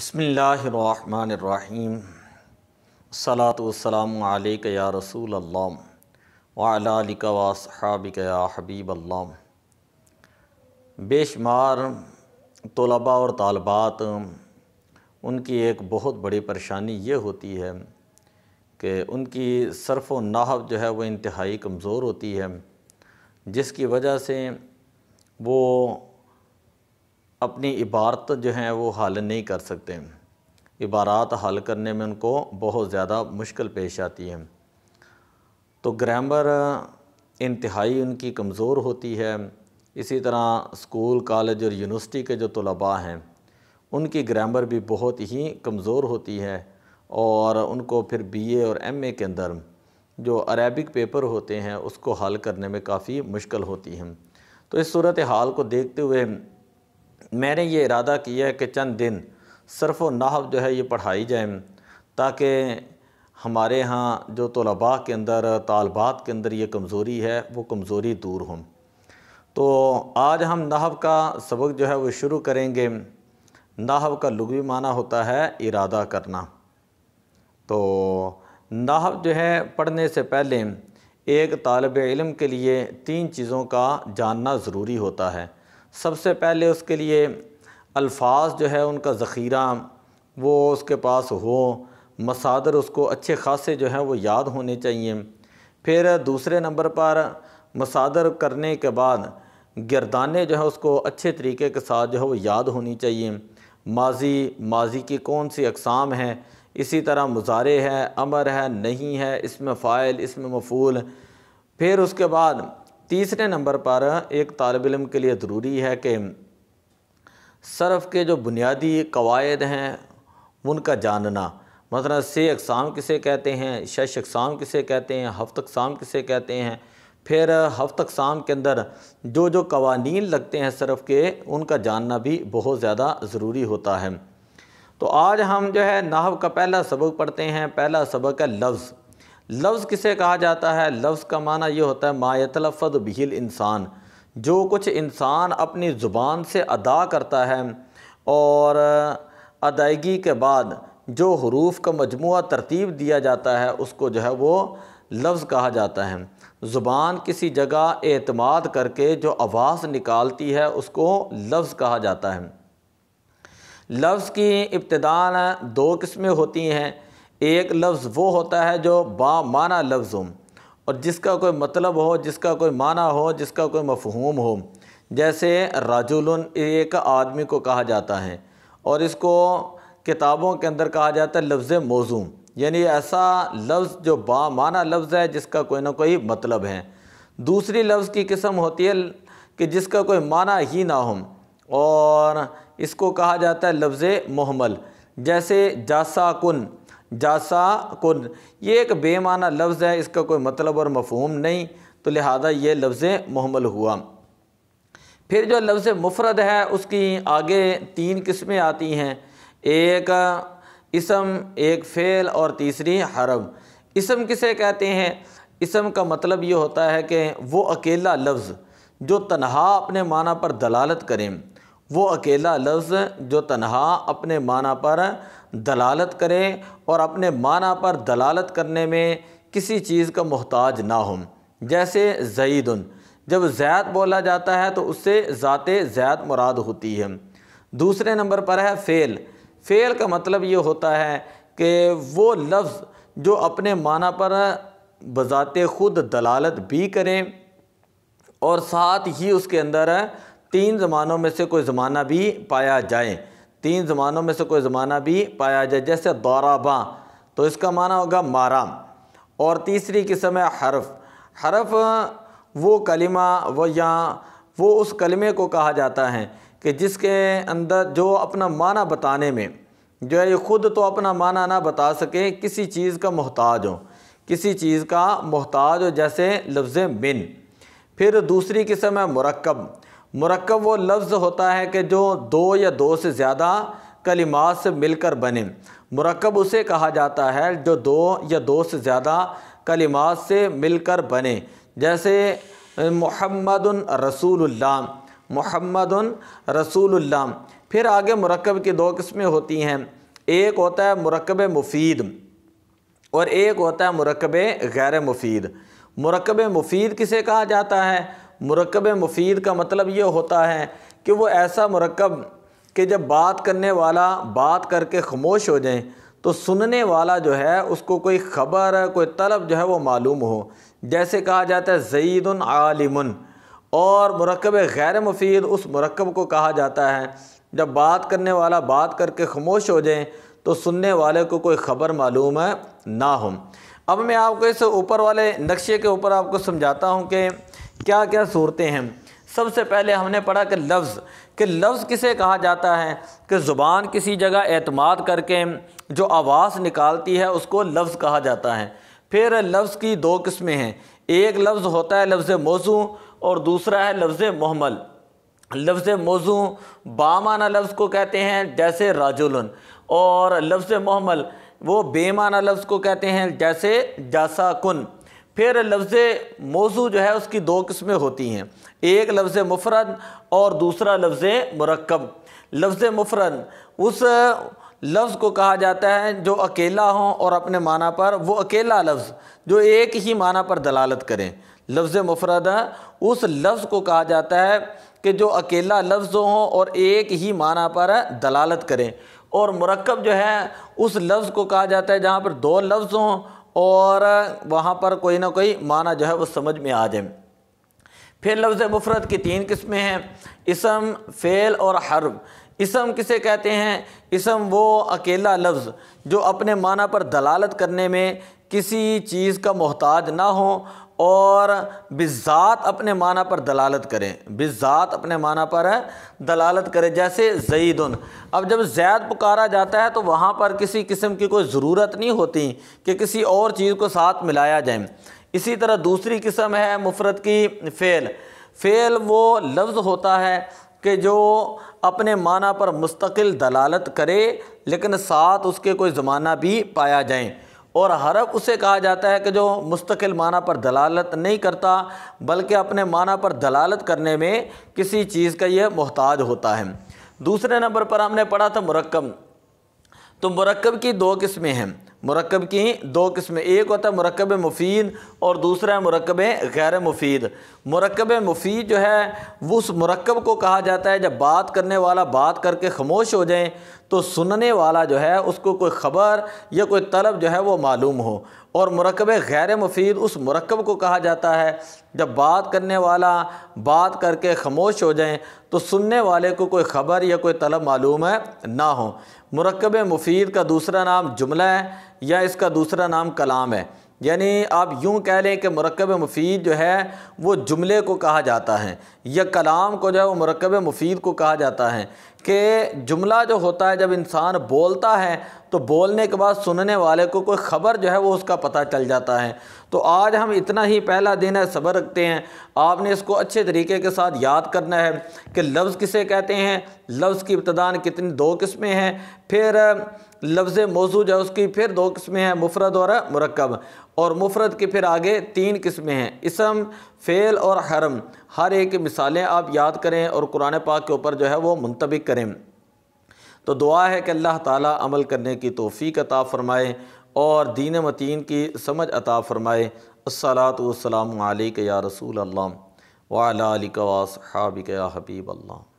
بسم اللہ الرحمن الرحیم الصلاۃ والسلام علیک یا رسول اللہ وعلی آلک واصحابک یا حبیب اللہ۔ بے شمار طلباء اور طالبات ان کی ایک بہت بڑی پریشانی یہ ہوتی ہے کہ ان کی صرف و نحو جو ہے وہ انتہائی کمزور ہوتی ہے، جس کی وجہ سے وہ اپنی عبارت جو ہیں وہ حل نہیں کر سکتے۔ عبارات حل کرنے میں ان کو بہت زیادہ مشکل پیش آتی ہے۔ تو گرامر انتہائی ان کی کمزور ہوتی ہے۔ اسی طرح اسکول، کالج اور یونیورسٹی کے جو طلباء ہیں ان کی گرامر بھی بہت ہی کمزور ہوتی ہے، اور ان کو پھر بی اے اور ایم اے کے اندر جو عربک پیپر ہوتے ہیں اس کو حل کرنے میں کافی مشکل ہوتی ہیں۔ تو اس صورتحال کو دیکھتے ہوئے میں نے یہ ارادہ کیا ہے کہ چند دن صرف و نحو جو ہے یہ پڑھائی جائیں، تاکہ ہمارے ہاں جو طلباء کے اندر، طالبات کے اندر یہ کمزوری ہے وہ کمزوری دور ہوں۔ تو آج ہم نحو کا سبق جو ہے وہ شروع کریں گے۔ نحو کا لغوی معنی ہوتا ہے ارادہ کرنا۔ تو نحو جو ہے پڑھنے سے پہلے ایک طالب علم کے لیے 3 چیزوں کا جاننا ضروری ہوتا ہے۔ سب سے پہلے اس کے لیے الفاظ جو ہے ان کا ذخیرہ وہ اس کے پاس ہو، مصادر اس کو اچھے خاصے جو ہیں وہ یاد ہونے چاہیے۔ پھر دوسرے نمبر پر مصادر کرنے کے بعد گردانیں جو ہیں اس کو اچھے طریقے کے ساتھ جو ہے وہ یاد ہونی چاہیے۔ ماضی کی کون سی اقسام ہیں، اسی طرح مضارع ہے، امر ہے، نہیں ہے، اسم فاعل، اسم مفعول۔ پھر اس کے بعد تیسرے نمبر پر ایک طالب علم کے لیے ضروری ہے کہ صرف کے جو بنیادی قواعد ہیں ان کا جاننا، مثلا 6 اقسام کسے کہتے ہیں، 6 اقسام کسے کہتے ہیں، 7 اقسام کسے کہتے ہیں۔ پھر 7 اقسام کے اندر جو قوانین لگتے ہیں صرف کے، ان کا جاننا بھی بہت زیادہ ضروری ہوتا ہے۔ تو آج ہم جو ہے نحو کا پہلا سبق پڑھتے ہیں۔ پہلا سبق ہے لفظ۔ لفظ کسے کہا جاتا ہے؟ لفظ کا معنی یہ ہوتا ہے ما یتلفظ بہ الانسان، جو کچھ انسان اپنی زبان سے ادا کرتا ہے اور ادائیگی کے بعد جو حروف کا مجموعہ ترتیب دیا جاتا ہے اس کو جو ہے وہ لفظ کہا جاتا ہے۔ زبان کسی جگہ اعتماد کر کے جو آواز نکالتی ہے اس کو لفظ کہا جاتا ہے۔ لفظ کی ابتداءً 2 قسمیں ہوتی ہیں۔ ایک لفظ وہ ہوتا ہے جو با معنی لفظ ہو، اور جس کا کوئی مطلب ہو، جس کا کوئی معنی ہو، جس کا کوئی مفہوم ہو۔ جیسے رجل ایک آدمی کو کہا جاتا ہے، اور اس کو کتابوں کے اندر کہا جاتا ہے لفظ موضوع، یعنی ایسا لفظ جو با معنی لفظ ہے جس کا کوئی نہ کوئی مطلب ہے۔ دوسری لفظ کی قسم ہوتی ہے کہ جس کا کوئی معنی ہی نہ ہو، اور اس کو کہا جاتا ہے لفظ مہمل۔ جیسے جاسا کن، جاسا کن یہ ایک بے معنی لفظ ہے، اس کا کوئی مطلب اور مفہوم نہیں، تو لہذا یہ لفظ مہمل ہوا۔ پھر جو لفظ مفرد ہے اس کی آگے 3 قسمیں آتی ہیں، ایک اسم، ایک فعل اور تیسری حرف۔ اسم کسے کہتے ہیں؟ اسم کا مطلب یہ ہوتا ہے کہ وہ اکیلا لفظ جو تنہا اپنے معنی پر دلالت کریں، وہ اکیلا لفظ جو تنہا اپنے معنی پر دلالت کرے اور اپنے معنی پر دلالت کرنے میں کسی چیز کا محتاج نہ ہو۔ جیسے زید، جب زید بولا جاتا ہے تو اس سے ذات زید مراد ہوتی ہے۔ دوسرے نمبر پر ہے فعل۔ فعل کا مطلب یہ ہوتا ہے کہ وہ لفظ جو اپنے معنی پر بذات خود دلالت بھی کریں اور ساتھ ہی اس کے اندر 3 زمانوں میں سے کوئی زمانہ بھی پایا جائے، 3 زمانوں میں سے کوئی زمانہ بھی پایا جائے۔ جیسے ضربا تو اس کا معنی ہوگا مارا۔ اور تیسری قسم ہے حرف۔ حرف وہ کلمہ وہ اس کلمے کو کہا جاتا ہے کہ جس کے اندر جو اپنا معنی بتانے میں جو ہے یہ خود تو اپنا معنی نہ بتا سکے، کسی چیز کا محتاج ہو، کسی چیز کا محتاج ہو، جیسے لفظ من۔ پھر دوسری قسم ہے مرکب۔ مرکب وہ لفظ ہوتا ہے کہ جو 2 یا 2 سے زیادہ کلمات سے مل کر بنے۔ مرکب اسے کہا جاتا ہے جو 2 یا 2 سے زیادہ کلمات سے مل کر بنے۔ جیسے محمد رسول اللہ، محمد رسول اللہ۔ پھر آگے مرکب کی دو قسمیں ہوتی ہیں، ایک ہوتا ہے مرکب مفید اور ایک ہوتا ہے مرکب غیر مفید۔ مرکب مفید کسے کہا جاتا ہے؟ مرکب مفید کا مطلب یہ ہوتا ہے کہ وہ ایسا مرکب کہ جب بات کرنے والا بات کر کے خاموش ہو جائیں تو سننے والا جو ہے اس کو کوئی خبر کوئی طلب جو ہے وہ معلوم ہو، جیسے کہا جاتا ہے زید عالم۔ اور مرکب غیر مفید اس مرکب کو کہا جاتا ہے جب بات کرنے والا بات کر کے خاموش ہو جائیں تو سننے والے کو کوئی خبر معلوم نہ ہو۔ اب میں آپ کو اس اوپر والے نقشے کے اوپر آپ کو سمجھاتا ہوں کہ کیا کیا صورتیں ہیں۔ سب سے پہلے ہم نے پڑھا کہ لفظ کسے کہا جاتا ہے کہ زبان کسی جگہ اعتماد کر کے جو آواز نکالتی ہے اس کو لفظ کہا جاتا ہے۔ پھر لفظ کی دو قسمیں ہیں، ایک لفظ ہوتا ہے لفظ موضوع اور دوسرا ہے لفظ محمل۔ لفظ موضوع بامعنی لفظ کو کہتے ہیں جیسے راجل، اور لفظ محمل وہ بے معنی لفظ کو کہتے ہیں جیسے جاسا کن۔ پھر لفظ موضوع جو ہے اس کی دو قسمیں ہوتی ہیں، ایک لفظ مفرد اور دوسرا لفظ مرکب۔ لفظ مفرد اس لفظ کو کہا جاتا ہے جو اکیلا ہوں اور اپنے معنی پر وہ اکیلا لفظ جو ایک ہی معنی پر دلالت کریں۔ لفظ مفرد اس لفظ کو کہا جاتا ہے کہ جو اکیلا لفظ ہوں اور ایک ہی معنی پر دلالت کریں، اور مرکب جو ہے اس لفظ کو کہا جاتا ہے جہاں پر دو لفظ ہوں اور وہاں پر کوئی نہ کوئی معنی جو ہے وہ سمجھ میں آ جائے۔ پھر لفظ مفرد کی تین قسمیں ہیں، اسم، فعل اور حرف۔ اسم کسے کہتے ہیں؟ اسم وہ اکیلا لفظ جو اپنے معنی پر دلالت کرنے میں کسی چیز کا محتاج نہ ہو اور بالذات اپنے معنی پر دلالت کریں، بالذات اپنے معنی پر دلالت کرے، جیسے زید۔ اب جب زید پکارا جاتا ہے تو وہاں پر کسی قسم کی کوئی ضرورت نہیں ہوتی کہ کسی اور چیز کو ساتھ ملایا جائے۔ اسی طرح دوسری قسم ہے مفرد کی فعل۔ فعل وہ لفظ ہوتا ہے کہ جو اپنے معنی پر مستقل دلالت کرے لیکن ساتھ اس کے کوئی زمانہ بھی پایا جائیں، اور حرف اسے کہا جاتا ہے کہ جو مستقل معنی پر دلالت نہیں کرتا بلکہ اپنے معنی پر دلالت کرنے میں کسی چیز کا یہ محتاج ہوتا ہے۔ دوسرے نمبر پر ہم نے پڑھا تھا مرکب۔ تو مرکب کی دو قسمیں ہیں، مرکب کی دو قسمیں، ایک ہوتا ہے مرکب مفید اور دوسرا ہے مرکب غیر مفید۔ مرکب مفید جو ہے وہ اس مرکب کو کہا جاتا ہے جب بات کرنے والا بات کر کے خاموش ہو جائیں تو سننے والا جو ہے اس کو کوئی خبر یا کوئی طلب جو ہے وہ معلوم ہو، اور مرکب غیر مفید اس مرکب کو کہا جاتا ہے جب بات کرنے والا بات کر کے خاموش ہو جائیں تو سننے والے کو کوئی خبر یا کوئی طلب معلوم نہ ہو۔ مرکب مفید کا دوسرا نام جملہ ہے یا اس کا دوسرا نام کلام ہے، یعنی آپ یوں کہہ لیں کہ مرکب مفید جو ہے وہ جملے کو کہا جاتا ہے یا کلام کو جو ہے وہ مرکب مفید کو کہا جاتا ہے کہ جملہ جو ہوتا ہے جب انسان بولتا ہے تو بولنے کے بعد سننے والے کو کوئی خبر جو ہے وہ اس کا پتہ چل جاتا ہے۔ تو آج ہم اتنا ہی پہلا دن ہے، صبر رکھتے ہیں، آپ نے اس کو اچھے طریقے کے ساتھ یاد کرنا ہے کہ لفظ کسے کہتے ہیں، لفظ کی ابتداءً کتنی دو قسمیں ہیں، پھر لفظ موضوع جو ہے اس کی پھر دو قسمیں ہیں، مفرد اور مرکب، اور مفرد کی پھر آگے تین قسمیں ہیں، اسم، فعل اور حرف۔ ہر ایک کی مثالیں آپ یاد کریں اور قرآن پاک کے اوپر جو ہے وہ منطبق کریں۔ تو دعا ہے کہ اللہ تعالیٰ عمل کرنے کی توفیق عطا فرمائے اور دین متین کی سمجھ عطا فرمائے۔ الصلاۃ والسلام علیک یا رسول اللہ وعلی آلک و اصحابک یا حبیب اللہ۔